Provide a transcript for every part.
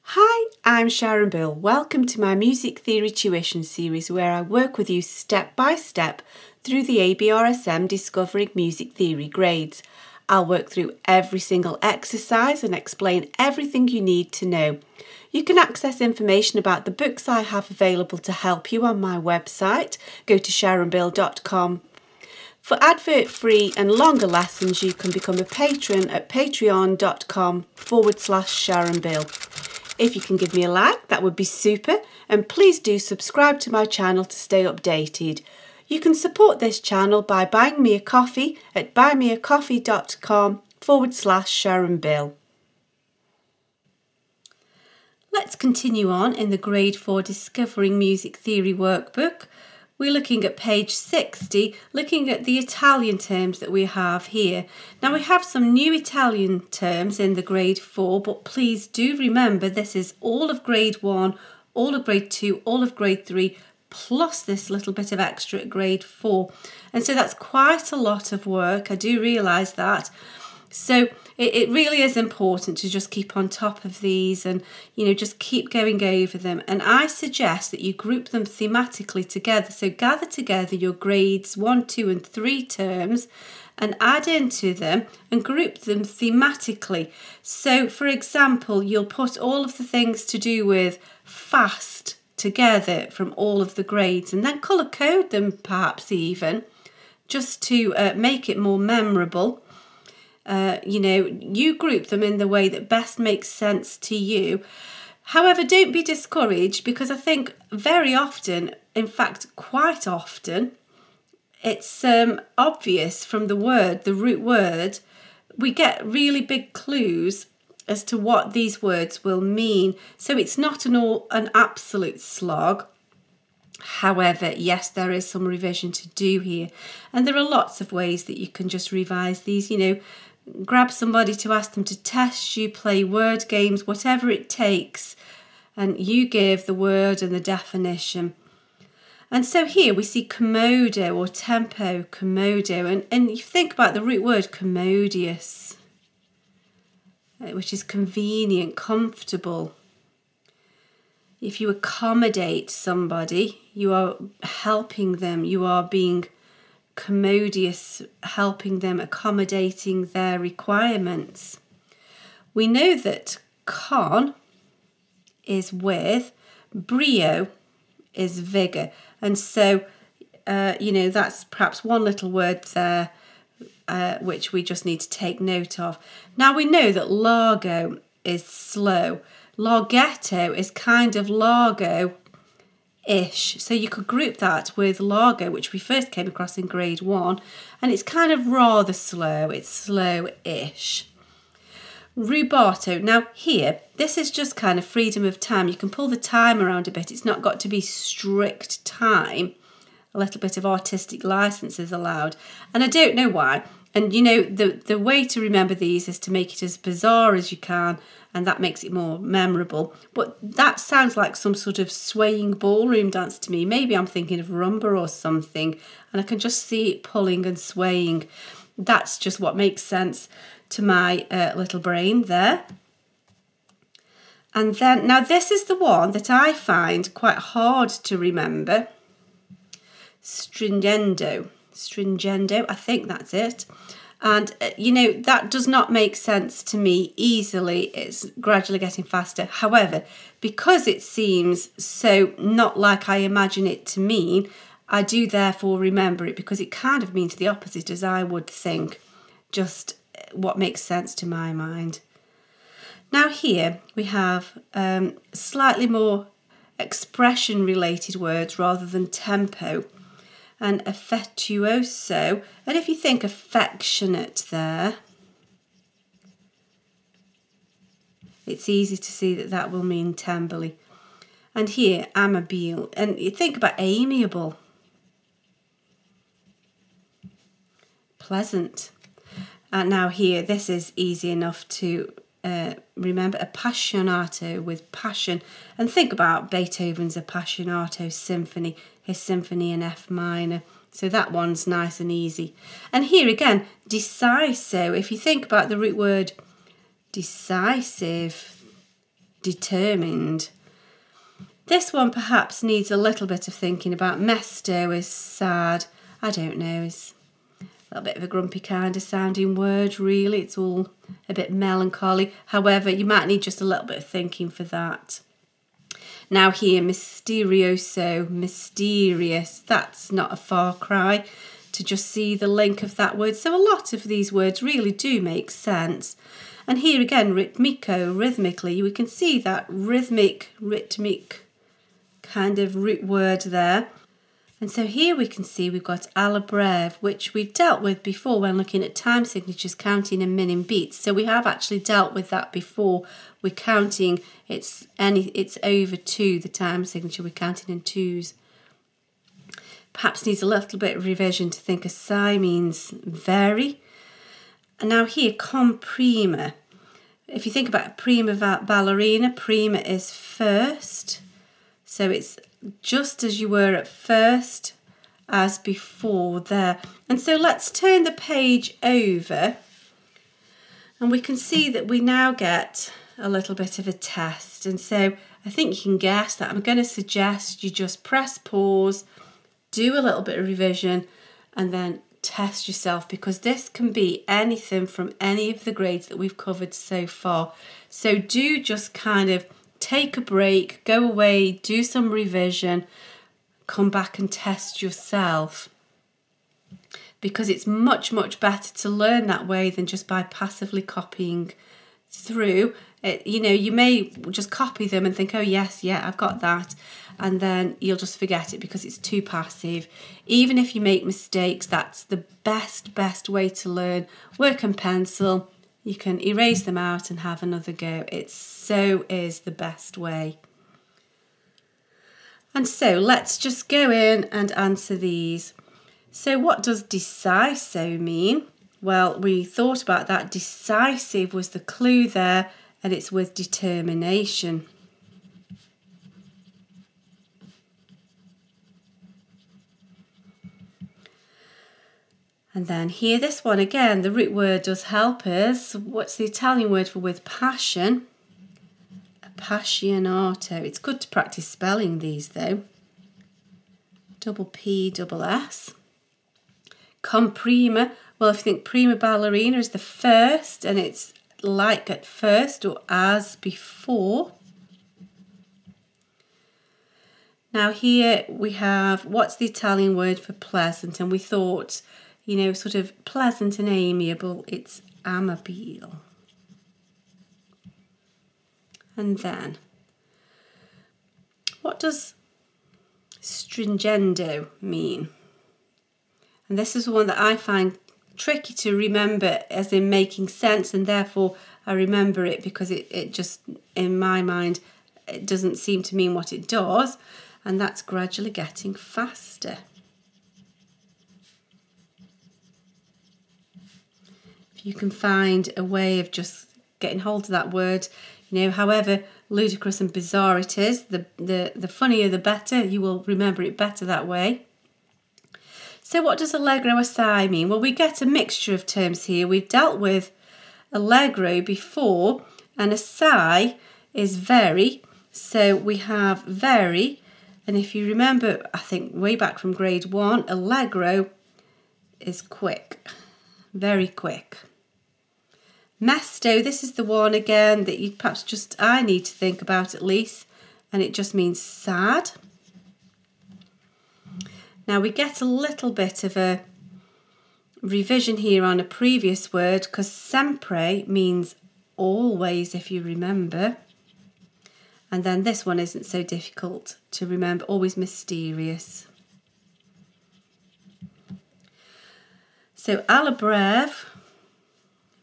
Hi, I'm Sharon Bill. Welcome to my Music Theory Tuition series where I work with you step by step through the ABRSM Discovering Music Theory grades. I'll work through every single exercise and explain everything you need to know. You can access information about the books I have available to help you on my website. Go to sharonbill.com. For advert-free and longer lessons, you can become a patron at patreon.com/SharonBill. If you can give me a like, that would be super, and please do subscribe to my channel to stay updated. You can support this channel by buying me a coffee at buymeacoffee.com/SharonBill. Let's continue on in the Grade 4 Discovering Music Theory workbook. We're looking at page 60, looking at the Italian terms that we have here. Now we have some new Italian terms in the grade 4, but please do remember this is all of grade 1, all of grade 2, all of grade 3, plus this little bit of extra at grade 4. And so that's quite a lot of work, I do realise that. So it really is important to just keep on top of these and, just keep going over them. And I suggest that you group them thematically together. So gather together your grades 1, 2 and 3 terms and add into them and group them thematically. So for example, you'll put all of the things to do with fast together from all of the grades and then colour code them perhaps even just to make it more memorable. You group them in the way that best makes sense to you. However, don't be discouraged because I think very often, in fact, quite often, it's obvious from the root word, we get really big clues as to what these words will mean. So it's not an absolute slog. However, yes, there is some revision to do here. And there are lots of ways that you can just revise these, grab somebody to ask them to test you, play word games, whatever it takes, and you give the word and the definition. And so here we see commodo or tempo, commodo, and you think about the root word commodious, which is convenient, comfortable. If you accommodate somebody, you are helping them, you are being commodious, helping them, accommodating their requirements. We know that con is with, brio is vigour, and so that's perhaps one little word there which we just need to take note of. Now we know that largo is slow, larghetto is kind of largo-ish, so you could group that with largo, which we first came across in grade 1, and it's kind of rather slow, it's slow-ish. Rubato, now here, this is just kind of freedom of time. You can pull the time around a bit, it's not got to be strict time. A little bit of artistic license is allowed, and I don't know why. And the way to remember these is to make it as bizarre as you can, and that makes it more memorable. But that sounds like some sort of swaying ballroom dance to me. Maybe I'm thinking of rumba or something, and I can just see it pulling and swaying. That's just what makes sense to my little brain there. And then, now this is the one that I find quite hard to remember. Stringendo, I think that's it. And, that does not make sense to me easily. It's gradually getting faster. However, because it seems so not like I imagine it to mean, I do therefore remember it because it kind of means the opposite as I would think, just what makes sense to my mind. Now here we have slightly more expression-related words rather than tempo. And affettuoso, and if you think affectionate there, it's easy to see that that will mean tenderly. And here, amabile, and you think about amiable, pleasant. And now here, this is easy enough to remember, appassionato with passion. And think about Beethoven's Appassionato Symphony, his symphony in F minor. So that one's nice and easy. And here again, deciso. If you think about the root word decisive, determined. This one perhaps needs a little bit of thinking about. Mesto is sad. I don't know, is a little bit of a grumpy kind of sounding word, really. It's all a bit melancholy. However, you might need just a little bit of thinking for that. Now here, misterioso, mysterious. That's not a far cry to just see the link of that word. So a lot of these words really do make sense. And here again, ritmico, rhythmically, we can see that rhythmic kind of root word there. And so here we can see we've got alla breve, which we've dealt with before when looking at time signatures, counting and minning beats. So we have actually dealt with that before. We're counting, it's over 2, the time signature, we're counting in 2s. Perhaps needs a little bit of revision to think assai means very. And now here, comprima. If you think about prima ballerina, prima is first. So it's just as you were at first as before there. And so let's turn the page over and we can see that we now get a little bit of a test. And so I think you can guess that I'm going to suggest you just press pause, do a little bit of revision and then test yourself, because this can be anything from any of the grades that we've covered so far. So do just kind of take a break, go away, do some revision, come back and test yourself, because it's much, much better to learn that way than just by passively copying through. You know, you may just copy them and think, oh yes, yeah, I've got that, and then you'll just forget it because it's too passive. Even if you make mistakes, that's the best way to learn. Work and pencil, you can erase them out and have another go. It so is the best way. And so let's just go in and answer these. So what does deciso mean? Well, we thought about that. Decisive was the clue there, and it's with determination. And then here, this one again, the root word does help us. What's the Italian word for with passion? Appassionato. It's good to practice spelling these though. Double P, double S. Comprima. Well, if you think prima ballerina is the first, and it's like at first or as before. Now here we have, what's the Italian word for pleasant? And we thought, you know, sort of pleasant and amiable, it's amabile. And then, what does stringendo mean? And this is one that I find tricky to remember, as in making sense, and therefore I remember it because it just, in my mind, it doesn't seem to mean what it does, and that's gradually getting faster. If you can find a way of just getting hold of that word, you know, however ludicrous and bizarre it is, the funnier the better, you will remember it better that way. So what does allegro assai mean? Well, we get a mixture of terms here. We've dealt with allegro before, and assai is very. So we have very, and if you remember, I think way back from grade 1, allegro is quick, very quick. Mesto, this is the one again that you perhaps just, I need to think about at least, and it just means sad. Now we get a little bit of a revision here on a previous word, because sempre means always, if you remember. And then this one isn't so difficult to remember, always mysterious. So alla breve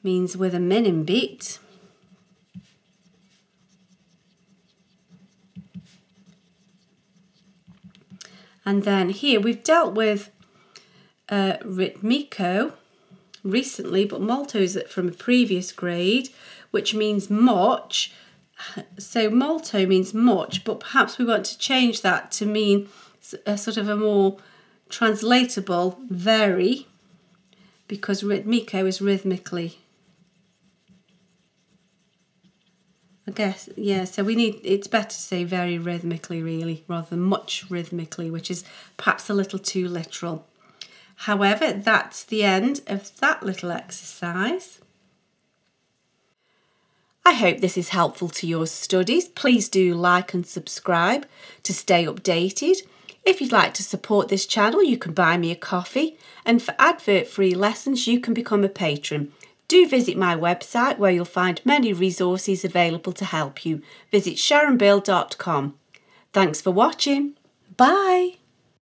means with a minning beat. And then here we've dealt with ritmico recently, but molto is from a previous grade, which means much. So molto means much, but perhaps we want to change that to mean a sort of a more translatable very, because ritmico is rhythmically. I guess, yeah, so it's better to say very rhythmically really, rather than much rhythmically, which is perhaps a little too literal. However, that's the end of that little exercise. I hope this is helpful to your studies. Please do like and subscribe to stay updated. If you'd like to support this channel, you can buy me a coffee, and for advert-free lessons, you can become a patron. Do visit my website where you'll find many resources available to help you. Visit sharonbill.com. Thanks for watching. Bye.